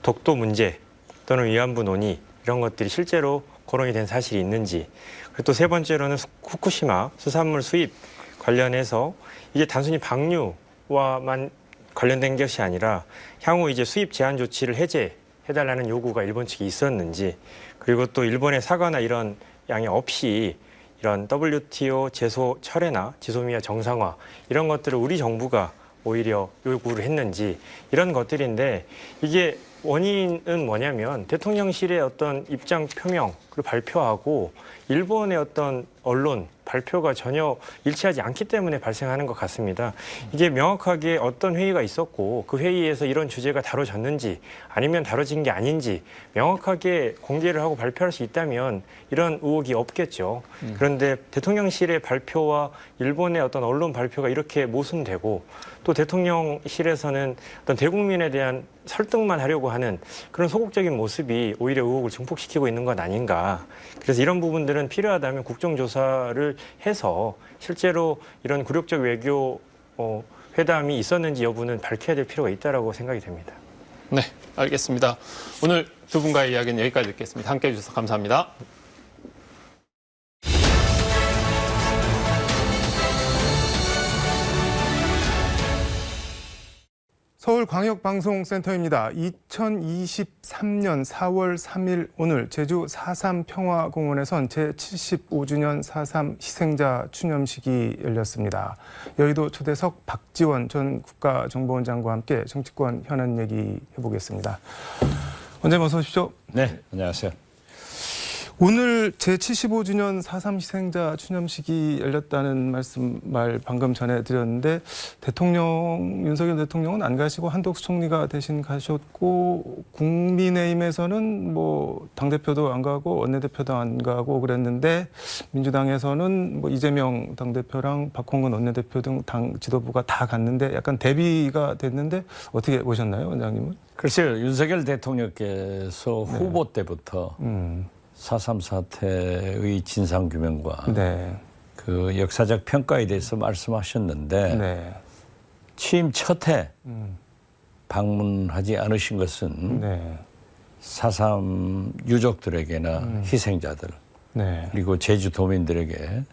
Speaker 3: 독도 문제 또는 위안부 논의 이런 것들이 실제로 거론이 된 사실이 있는지 그리고 또 세 번째로는 후쿠시마 수산물 수입 관련해서 이게 단순히 방류와만 관련된 것이 아니라 향후 이제 수입 제한 조치를 해제해달라는 요구가 일본 측이 있었는지 그리고 또 일본의 사과나 이런 양해 없이 이런 WTO 제소 철회나 지소미아 정상화 이런 것들을 우리 정부가 오히려 요구를 했는지 이런 것들인데 이게 원인은 뭐냐면 대통령실의 어떤 입장 표명을 발표하고 일본의 어떤 언론 발표가 전혀 일치하지 않기 때문에 발생하는 것 같습니다. 이게 명확하게 어떤 회의가 있었고 그 회의에서 이런 주제가 다뤄졌는지 아니면 다뤄진 게 아닌지 명확하게 공개를 하고 발표할 수 있다면 이런 의혹이 없겠죠. 그런데 대통령실의 발표와 일본의 어떤 언론 발표가 이렇게 모순되고 또 대통령실에서는 어떤 대국민에 대한 설득만 하려고 하는 그런 소극적인 모습이 오히려 의혹을 증폭시키고 있는 것 아닌가. 그래서 이런 부분들은 필요하다면 국정조사를 해서 실제로 이런 굴욕적 외교 회담이 있었는지 여부는 밝혀야 될 필요가 있다고 생각이 됩니다.
Speaker 1: 네, 알겠습니다. 오늘 두 분과의 이야기는 여기까지 듣겠습니다. 함께해 주셔서 감사합니다.
Speaker 4: 서울광역방송센터입니다. 2023년 4월 3일 오늘 제주 4.3 평화공원에선 제75주년 4.3 희생자 추념식이 열렸습니다. 여의도 초대석 박지원 전 국가정보원장과 함께 정치권 현안 얘기 해보겠습니다. 원장님 어서 오십시오.
Speaker 5: 네, 안녕하세요.
Speaker 4: 오늘 제75주년 4.3 희생자 추념식이 열렸다는 말 방금 전해 드렸는데 윤석열 대통령은 안 가시고 한덕수 총리가 대신 가셨고 국민의힘에서는 뭐 당대표도 안 가고 원내대표도 안 가고 그랬는데 민주당에서는 뭐 이재명 당대표랑 박홍근 원내대표 등 당 지도부가 다 갔는데 약간 대비가 됐는데 어떻게 보셨나요, 원장님은?
Speaker 5: 글쎄요, 윤석열 대통령께서 후보 때부터 4.3 사태의 진상규명과
Speaker 4: 네.
Speaker 5: 그 역사적 평가에 대해서 말씀하셨는데
Speaker 4: 네.
Speaker 5: 취임 첫 해 방문하지 않으신 것은
Speaker 4: 네.
Speaker 5: 4.3 유족들에게나 희생자들
Speaker 4: 네.
Speaker 5: 그리고 제주도민들에게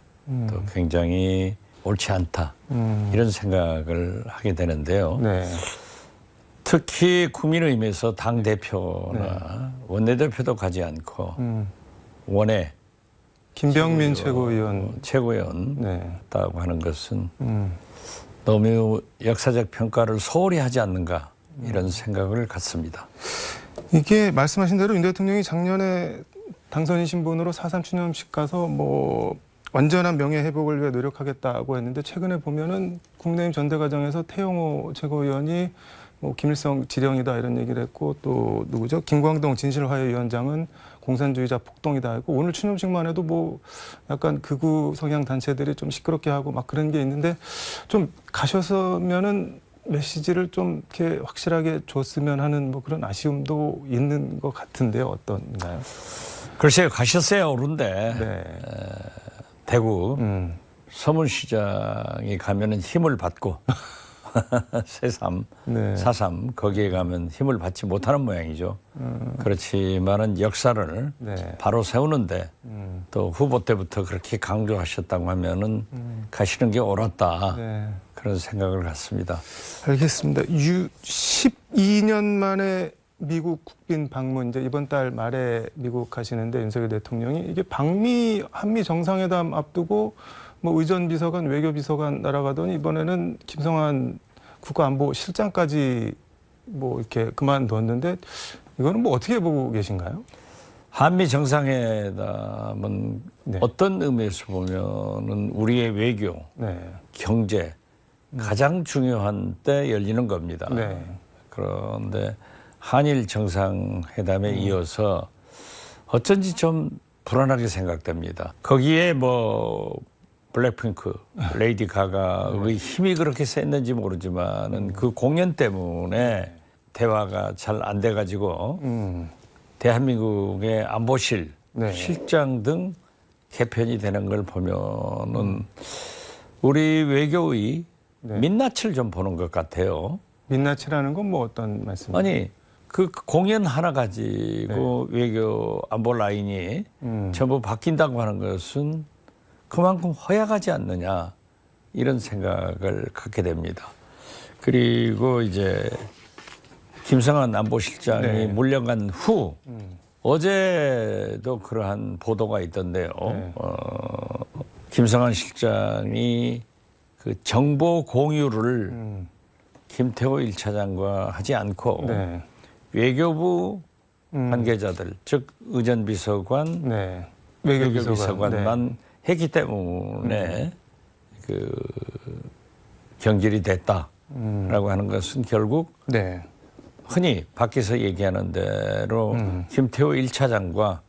Speaker 5: 또 굉장히 옳지 않다 이런 생각을 하게 되는데요.
Speaker 4: 네.
Speaker 5: 특히 국민의힘에서 당대표나 원내대표도 가지 않고 원외
Speaker 4: 김병민 최고위원.
Speaker 5: 최고위원다고 하는 것은 너무 역사적 평가를 소홀히 하지 않는가 이런 생각을 갖습니다.
Speaker 4: 이게 말씀하신 대로 윤 대통령이 작년에 당선인 신분으로 4.3 추념식 가서 뭐 완전한 명예 회복을 위해 노력하겠다고 했는데 최근에 보면은 국민의힘 전대과정에서 태영호 최고위원이 뭐 김일성 지령이다 이런 얘기를 했고 또 누구죠? 김광동 진실화해위원장은 공산주의자 폭동이다 했고 오늘 추념식만 해도 뭐 약간 극우 성향 단체들이 좀 시끄럽게 하고 막 그런 게 있는데 좀 가셨으면은 메시지를 좀 이렇게 확실하게 줬으면 하는 뭐 그런 아쉬움도 있는 것 같은데요. 어떤가요?
Speaker 5: 글쎄요, 가셨어야 오른데
Speaker 4: 네.
Speaker 5: 대구 서문시장이 가면은 힘을 받고 새삼,
Speaker 4: 네.
Speaker 5: 4.3 거기에 가면 힘을 받지 못하는 모양이죠. 그렇지만은 역사를
Speaker 4: 네.
Speaker 5: 바로 세우는데 또 후보 때부터 그렇게 강조하셨다고 하면은 가시는 게 옳았다.
Speaker 4: 네.
Speaker 5: 그런 생각을 갖습니다.
Speaker 4: 알겠습니다. 12년 만에 미국 국빈 방문 이제 이번 달 말에 미국 가시는데 윤석열 대통령이 이게 방미 한미 정상회담 앞두고 뭐 의전비서관 외교비서관 날아가더니 이번에는 김성한 국가안보실장까지 뭐 이렇게 그만뒀는데 이거는 뭐 어떻게 보고 계신가요?
Speaker 5: 한미 정상회담은
Speaker 4: 네.
Speaker 5: 어떤 의미에서 보면은 우리의 외교,
Speaker 4: 네.
Speaker 5: 경제 가장 중요한 때 열리는 겁니다.
Speaker 4: 네.
Speaker 5: 그런데 한일 정상회담에 이어서 어쩐지 좀 불안하게 생각됩니다. 거기에 뭐 블랙핑크, 레이디 가가의 힘이 그렇게 셌는지 모르지만은 그 공연 때문에 대화가 잘 안 돼가지고 대한민국의 안보실,
Speaker 4: 네.
Speaker 5: 실장 등 개편이 되는 걸 보면은 우리 외교의
Speaker 4: 네.
Speaker 5: 민낯을 좀 보는 것 같아요.
Speaker 4: 민낯이라는 건 뭐 어떤 말씀이세요?
Speaker 5: 아니 그 공연 하나 가지고 외교 안보 라인이 전부 바뀐다고 하는 것은 그만큼 허약하지 않느냐 이런 생각을 갖게 됩니다. 그리고 이제 김성한 안보실장이
Speaker 4: 네.
Speaker 5: 물러간 후 어제도 그러한 보도가 있던데요.
Speaker 4: 네.
Speaker 5: 김성한 실장이 그 정보 공유를 김태호 1차장과 하지 않고
Speaker 4: 네.
Speaker 5: 외교부 관계자들, 즉 의전비서관,
Speaker 4: 네.
Speaker 5: 외교비서관만 했기 때문에 그 경질이 됐다라고 하는 것은 결국
Speaker 4: 네.
Speaker 5: 흔히 밖에서 얘기하는 대로 김태호 1차장과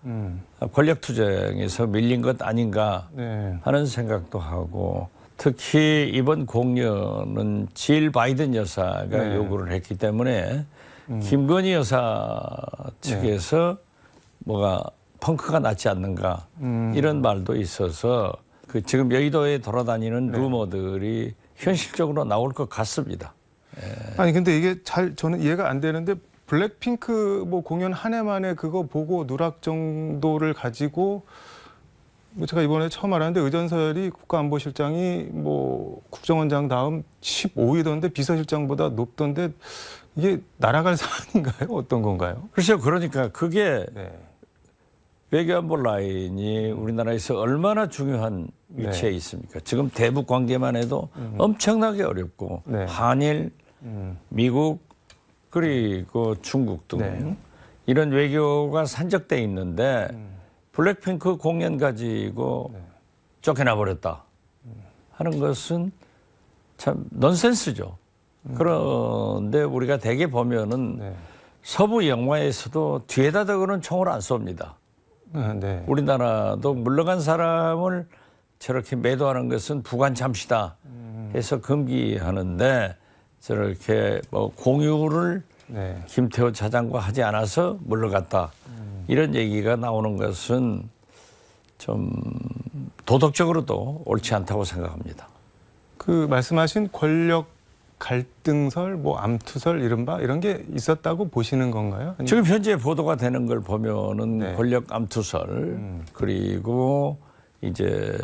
Speaker 5: 권력투쟁에서 밀린 것 아닌가
Speaker 4: 네.
Speaker 5: 하는 생각도 하고 특히 이번 공연은 질 바이든 여사가
Speaker 4: 네.
Speaker 5: 요구를 했기 때문에 김건희 여사 측에서 뭐가 펑크가 났지 않는가 이런 말도 있어서 그 지금 여의도에 돌아다니는 루머들이 현실적으로 나올 것 같습니다.
Speaker 4: 아니 근데 이게 잘 저는 이해가 안 되는데 블랙핑크 뭐 공연 한 해 만에 그거 보고 누락 정도를 가지고 뭐 제가 이번에 처음 알았는데 의전서열이 국가안보실장이 뭐 국정원장 다음 15위던데 비서실장보다 높던데 이게 날아갈 사안인가요? 어떤 건가요?
Speaker 5: 글쎄요, 그러니까 그게
Speaker 4: 네.
Speaker 5: 외교안보 라인이 우리나라에서 얼마나 중요한 위치에 있습니까? 지금 대북 관계만 해도 엄청나게 어렵고
Speaker 4: 네.
Speaker 5: 한일, 미국 그리고 중국 등
Speaker 4: 네.
Speaker 5: 이런 외교가 산적돼 있는데 블랙핑크 공연 가지고 쫓겨나 버렸다 하는 것은 참 넌센스죠. 그런데 우리가 대개 보면은
Speaker 4: 네.
Speaker 5: 서부 영화에서도 뒤에다 대고는 총을 안 쏩니다.
Speaker 4: 네.
Speaker 5: 우리나라도 물러간 사람을 저렇게 매도하는 것은 부관 잠시다 해서 금기하는데 저렇게 뭐 공유를
Speaker 4: 네.
Speaker 5: 김태호 차장과 하지 않아서 물러갔다 이런 얘기가 나오는 것은 좀 도덕적으로도 옳지 않다고 생각합니다.
Speaker 4: 그 말씀하신 권력 갈등설, 뭐 암투설 이른바 이런 게 있었다고 보시는 건가요? 아니면-
Speaker 5: 지금 현재 보도가 되는 걸 보면은
Speaker 4: 네.
Speaker 5: 권력 암투설 그리고 이제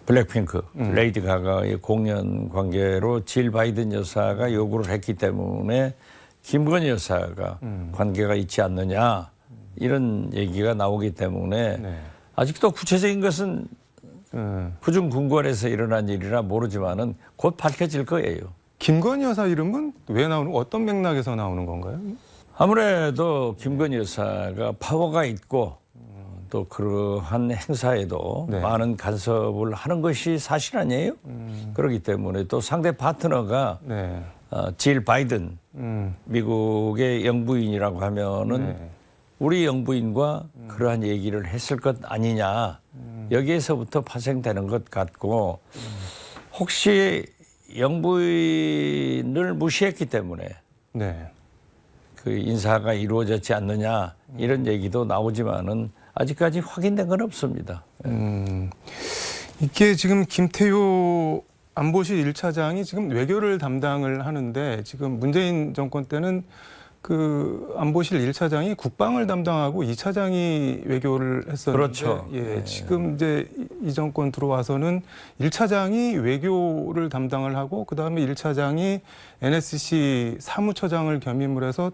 Speaker 5: 블랙핑크 레이디 가가의 공연 관계로 질 바이든 여사가 요구를 했기 때문에 김건희 여사가 관계가 있지 않느냐 이런 얘기가 나오기 때문에
Speaker 4: 네.
Speaker 5: 아직도 구체적인 것은 부중궁궐에서 일어난 일이라 모르지만은 곧 밝혀질 거예요.
Speaker 4: 김건희 여사 이름은 왜 나오는 어떤 맥락에서 나오는 건가요?
Speaker 5: 아무래도 김건희 여사가 파워가 있고 또 그러한 행사에도
Speaker 4: 네.
Speaker 5: 많은 간섭을 하는 것이 사실 아니에요? 그렇기 때문에 또 상대 파트너가
Speaker 4: 네.
Speaker 5: 질 바이든 미국의 영부인이라고 하면은
Speaker 4: 네.
Speaker 5: 우리 영부인과 그러한 얘기를 했을 것 아니냐. 여기에서부터 파생되는 것 같고 혹시 영부인을 무시했기 때문에
Speaker 4: 네.
Speaker 5: 그 인사가 이루어졌지 않느냐 이런 얘기도 나오지만은 아직까지 확인된 건 없습니다.
Speaker 4: 이게 지금 김태효 안보실 1차장이 지금 외교를 담당을 하는데 지금 문재인 정권 때는 그 안보실 1차장이 국방을 담당하고 2차장이 외교를 했었는데
Speaker 5: 그렇죠.
Speaker 4: 예,
Speaker 5: 네.
Speaker 4: 지금 이제 이 정권 들어와서는 1차장이 외교를 담당을 하고 그다음에 1차장이 NSC 사무처장을 겸임을 해서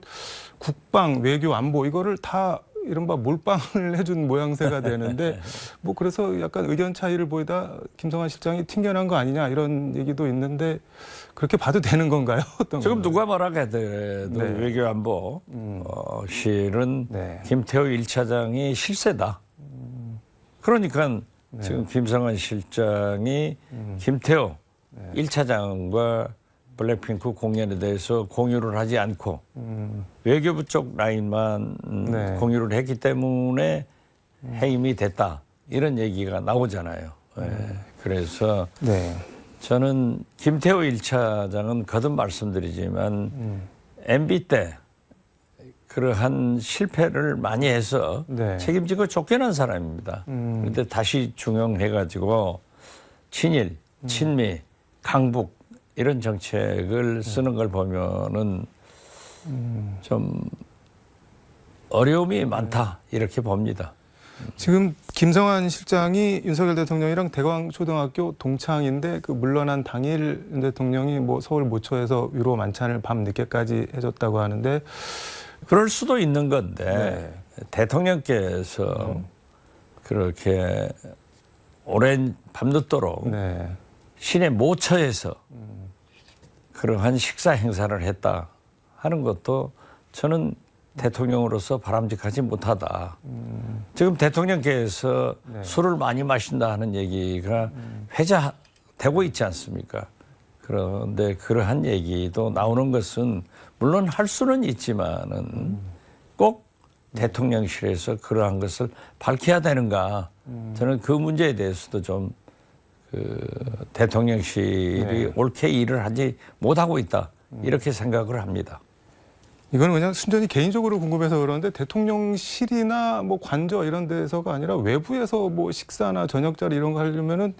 Speaker 4: 국방, 외교, 안보 이거를 다 이른바 몰빵을 해준 모양새가 되는데 뭐 그래서 약간 의견 차이를 보이다 김성환 실장이 튕겨난 거 아니냐 이런 얘기도 있는데 그렇게 봐도 되는 건가요? 어떤
Speaker 5: 지금
Speaker 4: 건가요?
Speaker 5: 누가 뭐라 해도
Speaker 4: 네.
Speaker 5: 외교안보 실은
Speaker 4: 네.
Speaker 5: 김태호 1차장이 실세다. 그러니까 지금 김성환 실장이 김태호 1차장과 블랙핑크 공연에 대해서 공유를 하지 않고 외교부 쪽 라인만
Speaker 4: 네.
Speaker 5: 공유를 했기 때문에 해임이 됐다. 이런 얘기가 나오잖아요. 그래서
Speaker 4: 네.
Speaker 5: 저는 김태호 1차장은 거듭 말씀드리지만 MB 때 그러한 실패를 많이 해서
Speaker 4: 네.
Speaker 5: 책임지고 쫓겨난 사람입니다. 그런데 다시 중용해가지고 친일, 친미, 강북 이런 정책을 쓰는 걸 보면은 좀 어려움이 많다 이렇게 봅니다.
Speaker 4: 지금 김성환 실장이 윤석열 대통령이랑 대광초등학교 동창인데 그 물러난 당일 윤 대통령이 뭐 서울 모처에서 위로 만찬을 밤 늦게까지 해줬다고 하는데
Speaker 5: 그럴 수도 있는 건데
Speaker 4: 네.
Speaker 5: 대통령께서 그렇게 오랜 밤늦도록
Speaker 4: 네.
Speaker 5: 시내 모처에서 그러한 식사 행사를 했다 하는 것도 저는 대통령으로서 바람직하지 못하다. 지금 대통령께서
Speaker 4: 네.
Speaker 5: 술을 많이 마신다 하는 얘기가 회자되고 있지 않습니까? 그런데 그러한 얘기도 나오는 것은 물론 할 수는 있지만은 꼭 대통령실에서 그러한 것을 밝혀야 되는가? 저는 그 문제에 대해서도 좀 대통령실이
Speaker 4: 네.
Speaker 5: 옳게 일을 하지 못하고 있다. 이렇게 생각을 합니다.
Speaker 4: 이건 그냥 순전히 개인적으로 궁금해서 그러는데 대통령실이나 뭐 관저 이런 데서가 아니라 외부에서 뭐 식사나 저녁 자리 이런 거 하려면은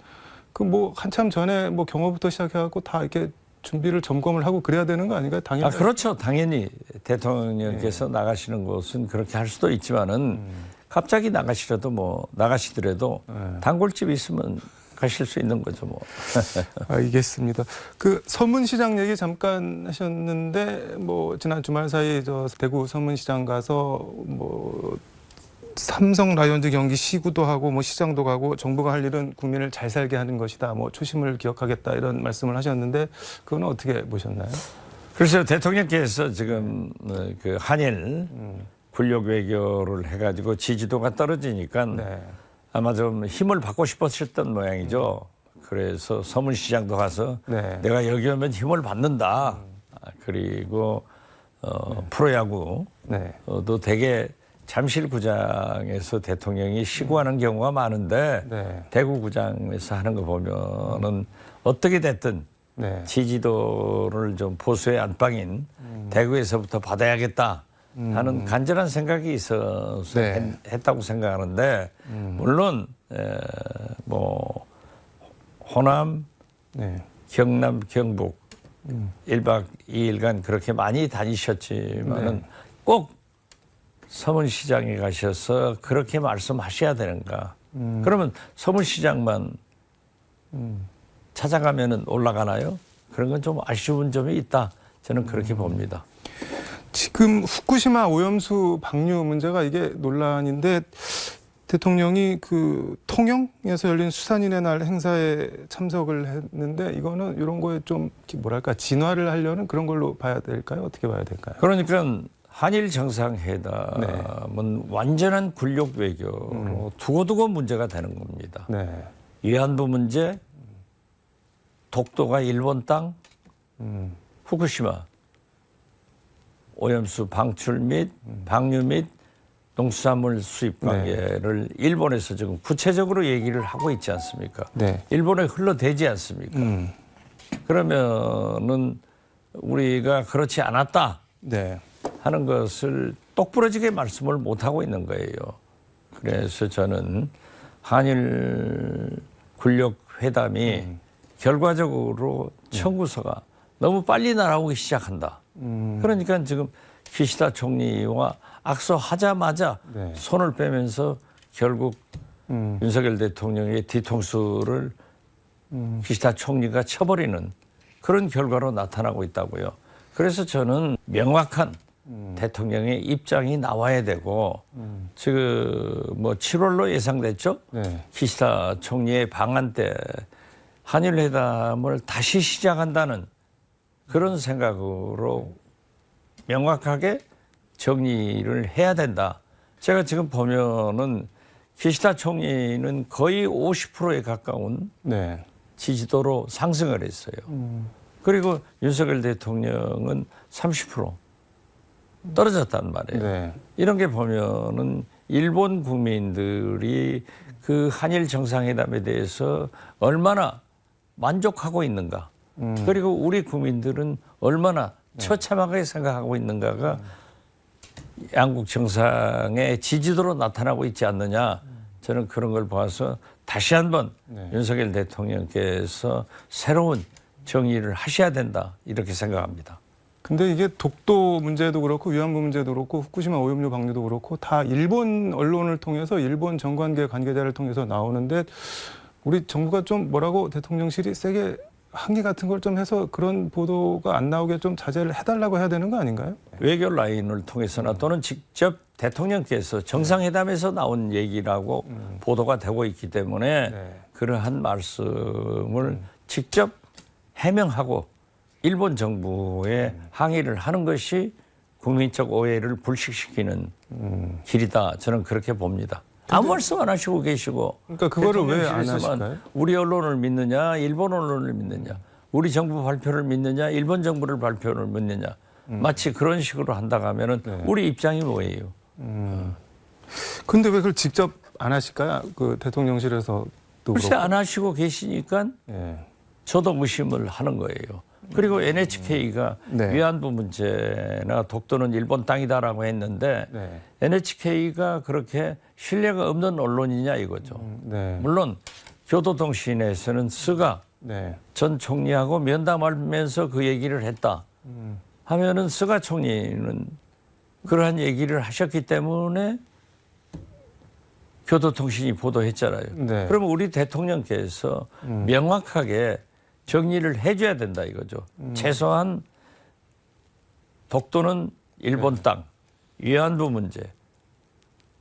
Speaker 4: 그 뭐 한참 전에 뭐 경호부터 시작해갖고 다 이렇게 준비를 점검을 하고 그래야 되는 거 아닌가요? 당연히.
Speaker 5: 아, 그렇죠. 당연히 대통령께서 나가시는 곳은 그렇게 할 수도 있지만은 갑자기 나가시더라도 단골집 있으면 가실 수 있는 거죠, 뭐.
Speaker 4: 알겠습니다. 그 서문시장 얘기 잠깐 하셨는데 뭐 지난 주말 사이 저 대구 서문시장 가서 뭐 삼성 라이온즈 경기 시구도 하고 뭐 시장도 가고 정부가 할 일은 국민을 잘 살게 하는 것이다. 뭐 초심을 기억하겠다 이런 말씀을 하셨는데 그건 어떻게 보셨나요?
Speaker 5: 그래서 대통령께서 지금 그 한일 군력 외교를 해가지고 지지도가 떨어지니까
Speaker 4: 네.
Speaker 5: 아마 좀 힘을 받고 싶으셨던 모양이죠. 그래서 서문시장도 가서
Speaker 4: 네.
Speaker 5: 내가 여기 오면 힘을 받는다. 그리고 프로야구도
Speaker 4: 네.
Speaker 5: 되게 잠실구장에서 대통령이 시구하는 경우가 많은데
Speaker 4: 네.
Speaker 5: 대구구장에서 하는 거 보면은 어떻게 됐든
Speaker 4: 네.
Speaker 5: 지지도를 좀 보수의 안방인 대구에서부터 받아야겠다 하는 간절한 생각이 있어서
Speaker 4: 네.
Speaker 5: 했다고 생각하는데 물론 뭐 호남,
Speaker 4: 네.
Speaker 5: 경남, 경북 1박 2일간 그렇게 많이 다니셨지만은
Speaker 4: 네.
Speaker 5: 꼭 서문시장에 가셔서 그렇게 말씀하셔야 되는가? 그러면 서문시장만 찾아가면은 올라가나요? 그런 건 좀 아쉬운 점이 있다. 저는 그렇게 봅니다.
Speaker 4: 지금 후쿠시마 오염수 방류 문제가 이게 논란인데 대통령이 그 통영에서 열린 수산인의 날 행사에 참석을 했는데 이거는 이런 거에 좀 뭐랄까 진화를 하려는 그런 걸로 봐야 될까요? 어떻게 봐야 될까요?
Speaker 5: 그러니까 한일 정상회담은 완전한 군력 외교로 두고두고 문제가 되는 겁니다.
Speaker 4: 네.
Speaker 5: 위안부 문제, 독도가 일본 땅, 후쿠시마 오염수 방출 및 방류 및 농수산물 수입 관계를 일본에서 지금 구체적으로 얘기를 하고 있지 않습니까?
Speaker 4: 네.
Speaker 5: 일본에 흘러대지 않습니까? 그러면은 우리가 그렇지 않았다
Speaker 4: 네.
Speaker 5: 하는 것을 똑부러지게 말씀을 못 하고 있는 거예요. 그래서 저는 한일 군력 회담이 결과적으로 청구서가 너무 빨리 날아오기 시작한다. 그러니까 지금 기시다 총리와 악수하자마자
Speaker 4: 네.
Speaker 5: 손을 빼면서 결국 윤석열 대통령의 뒤통수를 기시다 총리가 쳐버리는 그런 결과로 나타나고 있다고요. 그래서 저는 명확한 대통령의 입장이 나와야 되고 지금 뭐 7월로 예상됐죠.
Speaker 4: 네.
Speaker 5: 기시다 총리의 방한 때 한일 회담을 다시 시작한다는 그런 생각으로 명확하게 정리를 해야 된다. 제가 지금 보면은 기시다 총리는 거의 50%에 가까운
Speaker 4: 네.
Speaker 5: 지지도로 상승을 했어요. 그리고 윤석열 대통령은 30% 떨어졌단 말이에요.
Speaker 4: 네.
Speaker 5: 이런 게 보면은 일본 국민들이 그 한일 정상회담에 대해서 얼마나 만족하고 있는가. 그리고 우리 국민들은 얼마나 처참하게 생각하고 있는가가 양국 정상의 지지도로 나타나고 있지 않느냐. 저는 그런 걸 봐서 다시 한번 윤석열 대통령께서 새로운 정의를 하셔야 된다. 이렇게 생각합니다.
Speaker 4: 근데 이게 독도 문제도 그렇고 위안부 문제도 그렇고 후쿠시마 오염료 방류도 그렇고 다 일본 언론을 통해서 일본 정관계 관계자를 통해서 나오는데 우리 정부가 좀 뭐라고 대통령실이 세게 항의 같은 걸 좀 해서 그런 보도가 안 나오게 좀 자제를 해달라고 해야 되는 거 아닌가요?
Speaker 5: 외교 라인을 통해서나 또는 직접 대통령께서 정상회담에서 나온 얘기라고 보도가 되고 있기 때문에 그러한 말씀을 직접 해명하고 일본 정부에 항의를 하는 것이 국민적 오해를 불식시키는 길이다. 저는 그렇게 봅니다. 아무 말씀 안 하시고 계시고.
Speaker 4: 그러니까 그거를 왜 안
Speaker 5: 대통령실에서만
Speaker 4: 하실까요?
Speaker 5: 우리 언론을 믿느냐, 일본 언론을 믿느냐, 우리 정부 발표를 믿느냐, 일본 정부를 발표를 믿느냐. 마치 그런 식으로 한다고 하면은 우리 입장이 뭐예요?
Speaker 4: 근데 왜 그걸 직접 안 하실까요? 그 대통령실에서도
Speaker 5: 글쎄
Speaker 4: 그렇고.
Speaker 5: 안 하시고 계시니까
Speaker 4: 예.
Speaker 5: 저도 의심을 하는 거예요. 그리고 NHK가
Speaker 4: 네.
Speaker 5: 위안부 문제나 독도는 일본 땅이다라고 했는데
Speaker 4: 네.
Speaker 5: NHK가 그렇게 신뢰가 없는 언론이냐 이거죠.
Speaker 4: 네.
Speaker 5: 물론 교도통신에서는 스가
Speaker 4: 네.
Speaker 5: 전 총리하고 면담하면서 그 얘기를 했다 하면은 스가 총리는 그러한 얘기를 하셨기 때문에 교도통신이 보도했잖아요.
Speaker 4: 네.
Speaker 5: 그러면 우리 대통령께서 명확하게 정리를 해줘야 된다 이거죠. 최소한 독도는 일본 땅, 위안부 문제,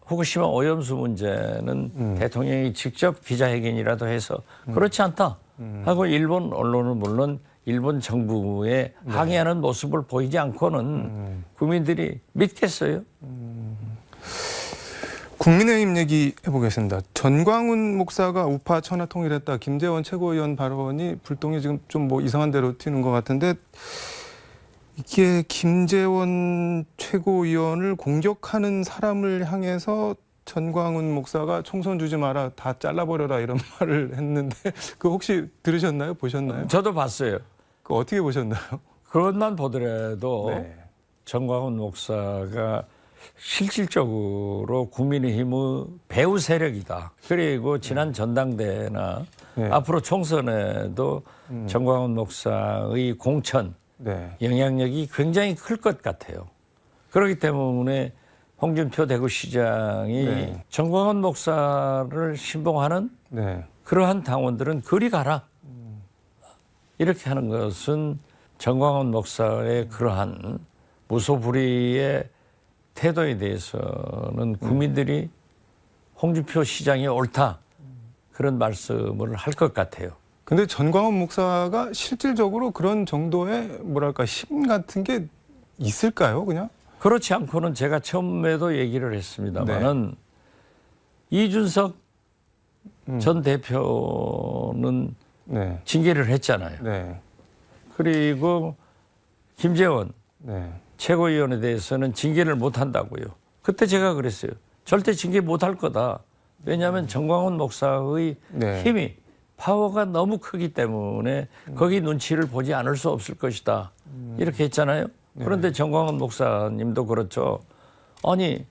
Speaker 5: 후쿠시마 오염수 문제는 대통령이 직접 기자회견이라도 해서 그렇지 않다 하고 일본 언론은 물론 일본 정부에 항의하는 모습을 보이지 않고는 국민들이 믿겠어요?
Speaker 4: 국민의힘 얘기 해보겠습니다. 전광훈 목사가 우파 천하 통일했다. 김재원 최고위원 발언이 불똥이 지금 좀 뭐 이상한 대로 튀는 것 같은데 이게 김재원 최고위원을 공격하는 사람을 향해서 전광훈 목사가 총선 주지 마라, 다 잘라버려라 이런 말을 했는데 그 혹시 들으셨나요? 보셨나요?
Speaker 5: 저도 봤어요.
Speaker 4: 그 어떻게 보셨나요?
Speaker 5: 그것만 보더라도
Speaker 4: 네.
Speaker 5: 전광훈 목사가 실질적으로 국민의힘의 배후 세력이다. 그리고 지난 전당대회나
Speaker 4: 네.
Speaker 5: 앞으로 총선에도 전광훈 목사의 공천,
Speaker 4: 네.
Speaker 5: 영향력이 굉장히 클 것 같아요. 그렇기 때문에 홍준표 대구시장이
Speaker 4: 네.
Speaker 5: 전광훈 목사를 신봉하는
Speaker 4: 네.
Speaker 5: 그러한 당원들은 그리 가라. 이렇게 하는 것은 전광훈 목사의 그러한 무소불위의 태도에 대해서는 국민들이 홍준표 시장이 옳다. 그런 말씀을 할 것 같아요.
Speaker 4: 근데 전광훈 목사가 실질적으로 그런 정도의 뭐랄까 힘 같은 게 있을까요, 그냥?
Speaker 5: 그렇지 않고는 제가 처음에도 얘기를 했습니다만은 이준석 전 대표는
Speaker 4: 네.
Speaker 5: 징계를 했잖아요.
Speaker 4: 네.
Speaker 5: 그리고 김재원
Speaker 4: 네.
Speaker 5: 최고위원에 대해서는 징계를 못 한다고요. 그때 제가 그랬어요. 절대 징계 못 할 거다. 왜냐하면 정광훈 목사의
Speaker 4: 네.
Speaker 5: 힘이 파워가 너무 크기 때문에 거기 눈치를 보지 않을 수 없을 것이다. 이렇게 했잖아요. 그런데 정광훈 목사님도 그렇죠. 아니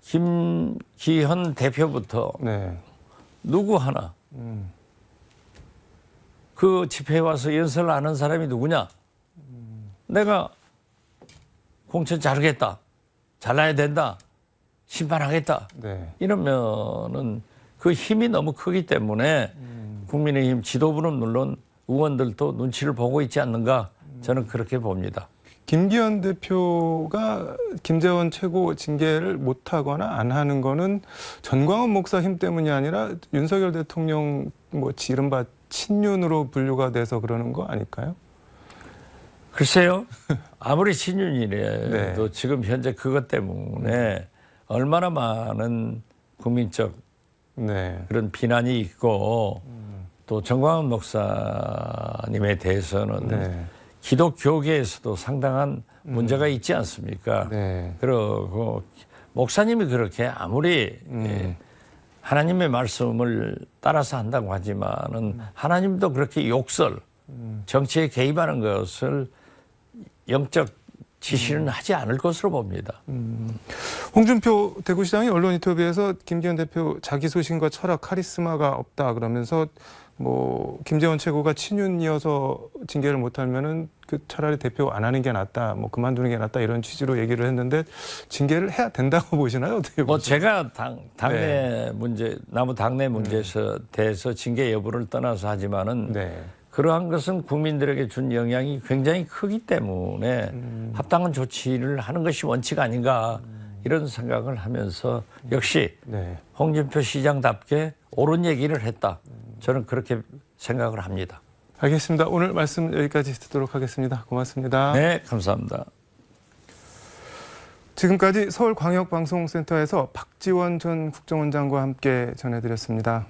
Speaker 5: 김기현 대표부터
Speaker 4: 네.
Speaker 5: 누구 하나 그 집회에 와서 연설을 안 한 사람이 누구냐? 내가 공천 자르겠다. 잘라야 된다. 심판하겠다.
Speaker 4: 네.
Speaker 5: 이러면은 그 힘이 너무 크기 때문에 국민의힘 지도부는 물론 의원들도 눈치를 보고 있지 않는가 저는 그렇게 봅니다.
Speaker 4: 김기현 대표가 김재원 최고 징계를 못하거나 안 하는 거는 전광훈 목사 힘 때문이 아니라 윤석열 대통령 뭐 이른바 친윤으로 분류가 돼서 그러는 거 아닐까요?
Speaker 5: 글쎄요. 아무리 친윤이래도
Speaker 4: 네.
Speaker 5: 지금 현재 그것 때문에 얼마나 많은 국민적
Speaker 4: 네.
Speaker 5: 그런 비난이 있고 또 정광훈 목사님에 대해서는
Speaker 4: 네.
Speaker 5: 기독교계에서도 상당한 문제가 있지 않습니까?
Speaker 4: 네.
Speaker 5: 그리고 목사님이 그렇게 아무리 하나님의 말씀을 따라서 한다고 하지만은 하나님도 그렇게 욕설, 정치에 개입하는 것을 영적 지시는 하지 않을 것으로 봅니다.
Speaker 4: 홍준표 대구시장이 언론 인터뷰에서 김기현 대표 자기 소신과 철학, 카리스마가 없다 그러면서 뭐 김재원 최고가 친윤이어서 징계를 못하면은 그 차라리 대표 안 하는 게 낫다, 뭐 그만두는 게 낫다 이런 취지로 얘기를 했는데 징계를 해야 된다고 보시나요? 어떻게
Speaker 5: 뭐
Speaker 4: 보세요?
Speaker 5: 제가 당내 문제, 남의 당내 문제에서 대해서 징계 여부를 떠나서 하지만은
Speaker 4: 네.
Speaker 5: 그러한 것은 국민들에게 준 영향이 굉장히 크기 때문에 합당한 조치를 하는 것이 원칙 아닌가 이런 생각을 하면서 역시
Speaker 4: 네.
Speaker 5: 홍준표 시장답게 옳은 얘기를 했다. 저는 그렇게 생각을 합니다.
Speaker 4: 알겠습니다. 오늘 말씀 여기까지 듣도록 하겠습니다. 고맙습니다.
Speaker 5: 네, 감사합니다.
Speaker 4: 지금까지 서울광역방송센터에서 박지원 전 국정원장과 함께 전해드렸습니다.